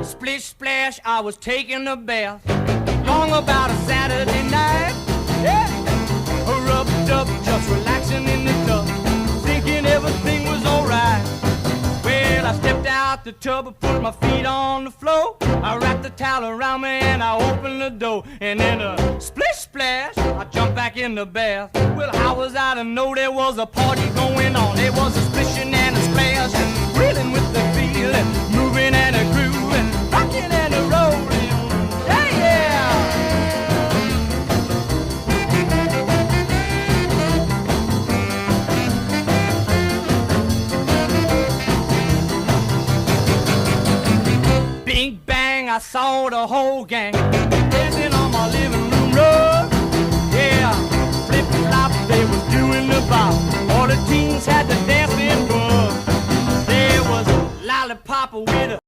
Splish Splash, I was taking a bath. Long about a Saturday night. Yeah. Rubbed up, just relaxing in the tub, thinking everything was alright. Well, I stepped out the tub and put my feet on the floor. I wrapped the towel around me and I opened the door. And then a splish splash, I jumped back in the bath. Well, how was I to know there was a party going on? There was a splishing and a splash, and reeling with the feeling, moving and a grooving, rocking and a rolling. Hey, yeah! Bing bang, I saw the whole gang dancing on my living room rug. Yeah, flip flop, they was doing the bop. All the teens had the dancing bug. There was a lollipop with a